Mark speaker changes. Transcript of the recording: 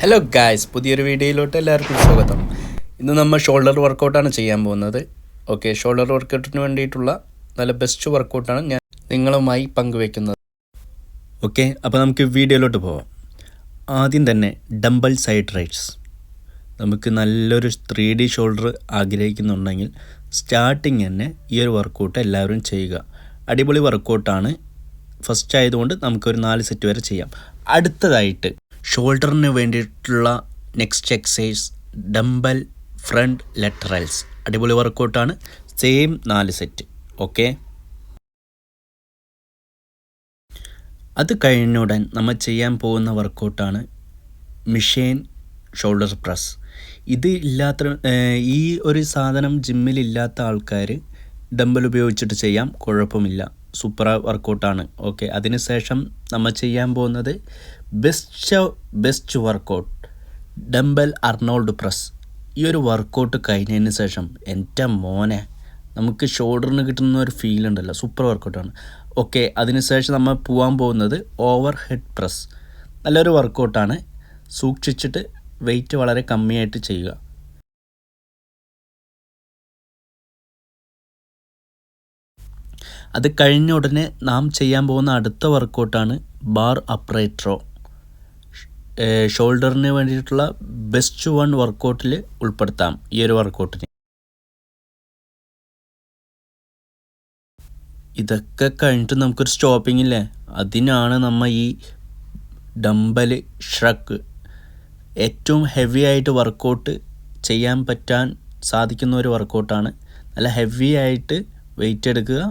Speaker 1: Hello guys, പുതിയൊരു വീഡിയോയിലോട്ട് എല്ലാവർക്കും സ്വാഗതം. ഇന്ന് നമ്മൾ ഷോൾഡർ വർക്കൗട്ടാണ് ചെയ്യാൻ പോകുന്നത്. ഓക്കെ, ഷോൾഡർ വർക്കൗട്ടിന് വേണ്ടിയിട്ടുള്ള നല്ല ബെസ്റ്റ് വർക്കൗട്ടാണ് ഞാൻ നിങ്ങളുമായി പങ്കുവെക്കുന്നത്. ഓക്കെ, അപ്പോൾ നമുക്ക് വീഡിയോയിലോട്ട് പോവാം. ആദ്യം തന്നെ ഡംബൽ സൈഡ് റൈറ്റ്സ്. നമുക്ക് നല്ലൊരു 3D ഷോൾഡർ ആഗ്രഹിക്കുന്നുണ്ടെങ്കിൽ സ്റ്റാർട്ടിങ് തന്നെ ഈ ഒരു വർക്കൗട്ട് എല്ലാവരും ചെയ്യുക. അടിപൊളി വർക്കൗട്ടാണ്. ഫസ്റ്റ് ആയതുകൊണ്ട് നമുക്കൊരു 4 സെറ്റ് വരെ ചെയ്യാം. അടുത്തതായിട്ട് ഷോൾഡറിന് വേണ്ടിയിട്ടുള്ള നെക്സ്റ്റ് എക്സസൈസ് ഡംബൽ ഫ്രണ്ട് ലെറ്ററൽസ്. അടിപൊളി വർക്കൗട്ടാണ്. Same 4 set. ഓക്കെ, അത് കഴിഞ്ഞുടൻ നമ്മൾ ചെയ്യാൻ പോകുന്ന വർക്കൗട്ടാണ് മിഷേൻ ഷോൾഡർ പ്രസ്. ഇത് ഈ ഒരു സാധനം ജിമ്മിലില്ലാത്ത ആൾക്കാർ ഡംബൽ ഉപയോഗിച്ചിട്ട് ചെയ്യാം, കുഴപ്പമില്ല. സൂപ്പർ വർക്കൗട്ടാണ്. ഓക്കെ, അതിനുശേഷം നമ്മൾ ചെയ്യാൻ പോകുന്നത് best workout dumbbell Arnold press. ഈ ഒരു വർക്കൗട്ട് കഴിഞ്ഞതിന് ശേഷം എൻ്റെ മോനെ നമുക്ക് ഷോൾഡറിന് കിട്ടുന്ന ഒരു ഫീൽ ഉണ്ടല്ലോ, സൂപ്പർ വർക്കൗട്ടാണ്. ഓക്കെ, അതിനുശേഷം നമ്മൾ പോകാൻ പോകുന്നത് ഓവർ ഹെഡ് പ്രസ്. നല്ലൊരു വർക്കൗട്ടാണ്. സൂക്ഷിച്ചിട്ട് വെയിറ്റ് വളരെ കമ്മിയായിട്ട് ചെയ്യുക. അത് കഴിഞ്ഞ ഉടനെ നാം ചെയ്യാൻ പോകുന്ന അടുത്ത വർക്കൗട്ടാണ് ബാർ അപ്രൈറ്റ് റോ. ഷോൾഡറിന് വേണ്ടിയിട്ടുള്ള ബെസ്റ്റ് വൺ വർക്കൗട്ടിൽ ഉൾപ്പെടുത്താം ഈ ഒരു വർക്കൗട്ടിന്. ഇതൊക്കെ കഴിഞ്ഞിട്ട് നമുക്കൊരു സ്റ്റോപ്പിംഗ് ഇല്ലേ, അതിനാണ് നമ്മൾ ഈ ഡംബൽ ഷ്രഗ്. ഏറ്റവും ഹെവി ആയിട്ട് വർക്കൗട്ട് ചെയ്യാൻ സാധിക്കുന്ന ഒരു വർക്കൗട്ടാണ്. നല്ല ഹെവി ആയിട്ട് വെയിറ്റ് എടുക്കുക,